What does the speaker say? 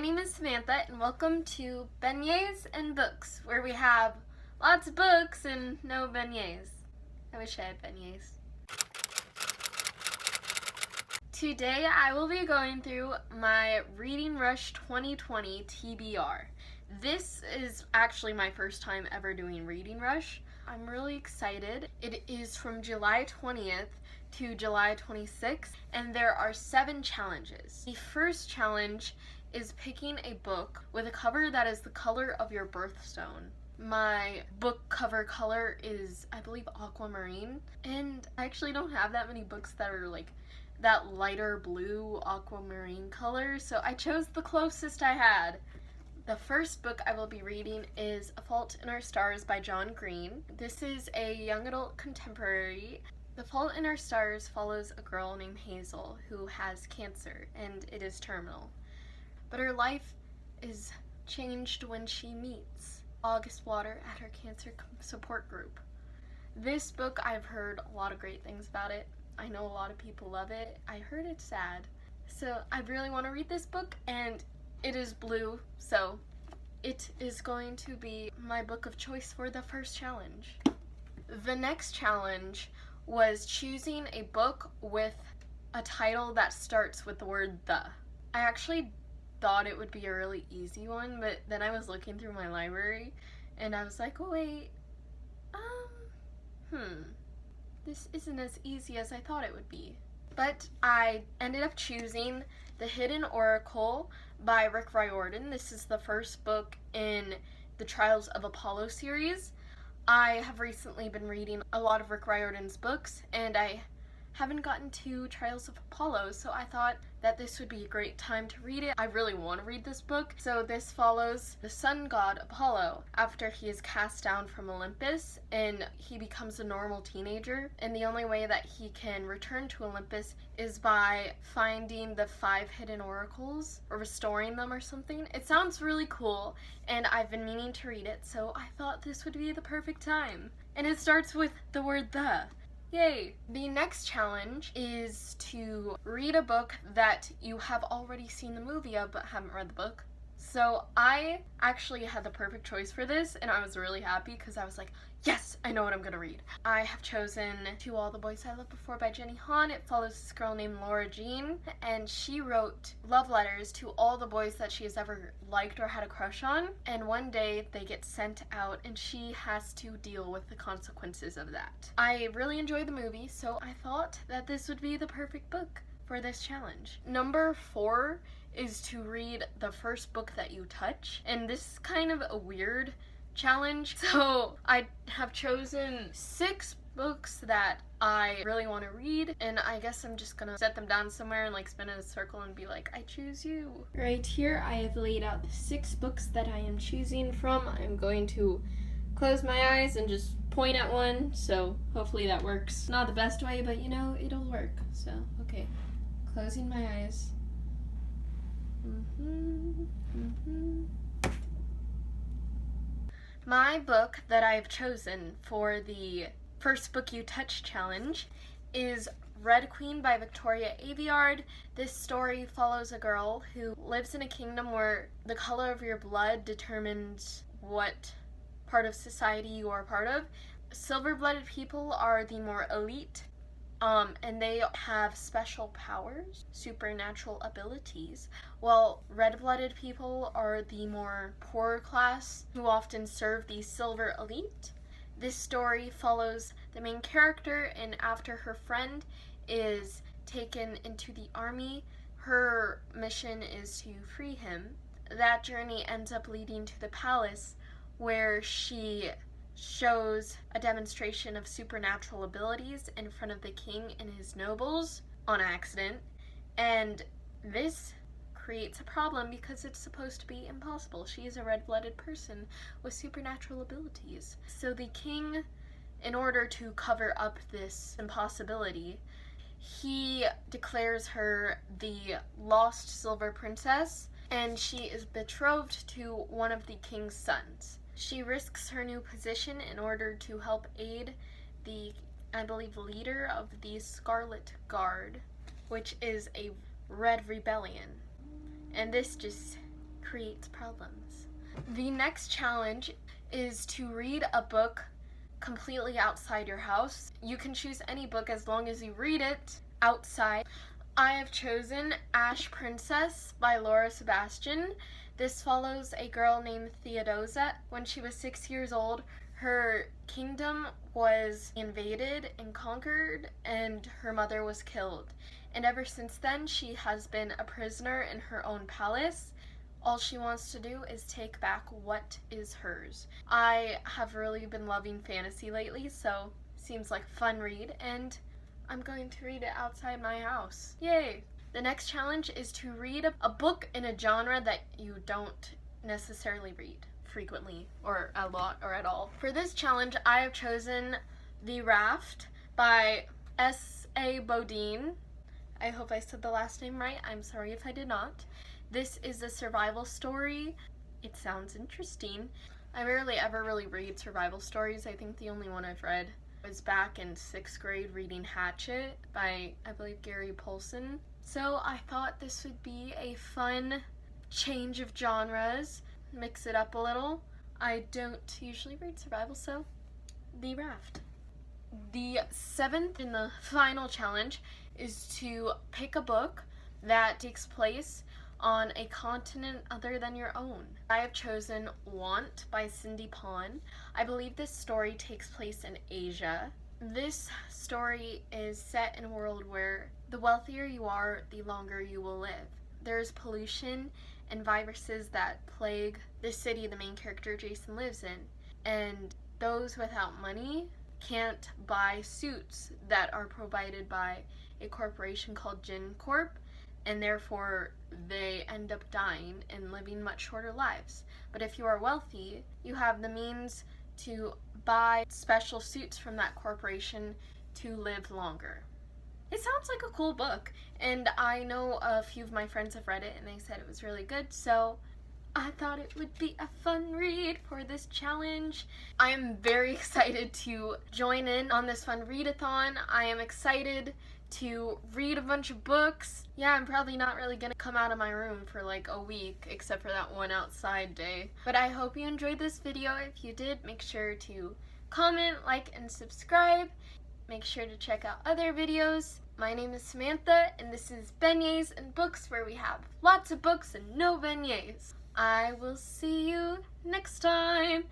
name is Samantha, and welcome to Beignets and Books, where we have lots of books and no beignets. I wish I had beignets. Today I will be going through my Reading Rush 2020 TBR. This is actually my first time ever doing Reading Rush. I'm really excited. It is from July 20th to July 26th, and there are 7 challenges. The first challenge is picking a book with a cover that is the color of your birthstone. My book cover color is, I believe, aquamarine, and I actually don't have that many books that are like that lighter blue aquamarine color, so I chose the closest I had. The first book I will be reading is A Fault in Our Stars by John Green. This is a young adult contemporary. The Fault in Our Stars follows a girl named Hazel who has cancer and it is terminal. But her life is changed when she meets August Water at her cancer support group. This book, I've heard a lot of great things about it. I know a lot of people love it. I heard it's sad. So I really want to read this book, and it is blue, so it is going to be my book of choice for the first challenge. The next challenge was choosing a book with a title that starts with the word "the." I actually thought it would be a really easy one, but then I was looking through my library and I was like, oh wait, this isn't as easy as I thought it would be. But I ended up choosing The Hidden Oracle by Rick Riordan. This is the first book in the Trials of Apollo series. I have recently been reading a lot of Rick Riordan's books, and I haven't gotten to Trials of Apollo, so I thought that this would be a great time to read it. I really want to read this book. So this follows the sun god Apollo after he is cast down from Olympus and he becomes a normal teenager, and the only way that he can return to Olympus is by finding the 5 hidden oracles or restoring them or something. It sounds really cool and I've been meaning to read it, so I thought this would be the perfect time. And it starts with the word "the." Yay! The next challenge is to read a book that you have already seen the movie of but haven't read the book. So I actually had the perfect choice for this, and I was really happy because I was like, yes, I know what I'm gonna read. I have chosen To All the Boys I Loved Before by Jenny Han. It follows this girl named Laura Jean, and she wrote love letters to all the boys that she has ever liked or had a crush on, and one day they get sent out and she has to deal with the consequences of that. I really enjoyed the movie, so I thought that this would be the perfect book for this challenge. Number 4 is to read the first book that you touch, and this is kind of a weird challenge, so I have chosen 6 books that I really want to read, and I guess I'm just gonna set them down somewhere and like spin in a circle and be like, I choose you. Right here I have laid out the 6 books that I am choosing from. I'm going to close my eyes and just point at one, so hopefully that works. Not the best way, but you know, it'll work. So, okay. Closing my eyes. My book that I've chosen for the First Book You Touch challenge is Red Queen by Victoria Aveyard. This story follows a girl who lives in a kingdom where the color of your blood determines what part of society you are part of. Silver-blooded people are the more elite, and they have special powers, supernatural abilities, while red-blooded people are the more poorer class who often serve the silver elite. This story follows the main character, and after her friend is taken into the army, her mission is to free him. That journey ends up leading to the palace, where she shows a demonstration of supernatural abilities in front of the king and his nobles on accident, and this creates a problem because it's supposed to be impossible. She is a red-blooded person with supernatural abilities. So the king, in order to cover up this impossibility, he declares her the lost silver princess, and she is betrothed to one of the king's sons. She risks her new position in order to help aid the, I believe, leader of the Scarlet Guard, which is a red rebellion. And this just creates problems. The next challenge is to read a book completely outside your house. You can choose any book as long as you read it outside. I have chosen Ash Princess by Laura Sebastian. This follows a girl named Theodosia. When she was 6 years old, her kingdom was invaded and conquered, and her mother was killed. And ever since then, she has been a prisoner in her own palace. All she wants to do is take back what is hers. I have really been loving fantasy lately, so seems like a fun read, and I'm going to read it outside my house. Yay! The next challenge is to read a book in a genre that you don't necessarily read frequently or a lot or at all. For this challenge, I have chosen The Raft by S.A. Bodine. I hope I said the last name right. I'm sorry if I did not. This is a survival story. It sounds interesting. I rarely ever really read survival stories. I think the only one I've read was back in 6th grade reading Hatchet by, I believe, Gary Paulson. So I thought this would be a fun change of genres, mix it up a little. I don't usually read survival, so The Raft. The 7th and the final challenge is to pick a book that takes place on a continent other than your own. I have chosen Want by Cindy Pon. I believe this story takes place in Asia. This story is set in a world where the wealthier you are, the longer you will live. There's pollution and viruses that plague the city the main character Jason lives in, and those without money can't buy suits that are provided by a corporation called Jin Corp, and therefore they end up dying and living much shorter lives. But if you are wealthy, you have the means to buy special suits from that corporation to live longer. It sounds like a cool book, and I know a few of my friends have read it and they said it was really good, so I thought it would be a fun read for this challenge. I am very excited to join in on this fun read-a-thon. I am excited to read a bunch of books. Yeah, I'm probably not really gonna come out of my room for like a week, except for that one outside day. But I hope you enjoyed this video. If you did, make sure to comment, like, and subscribe. Make sure to check out other videos. My name is Samantha, and this is Beignets and Books, where we have lots of books and no beignets. I will see you next time.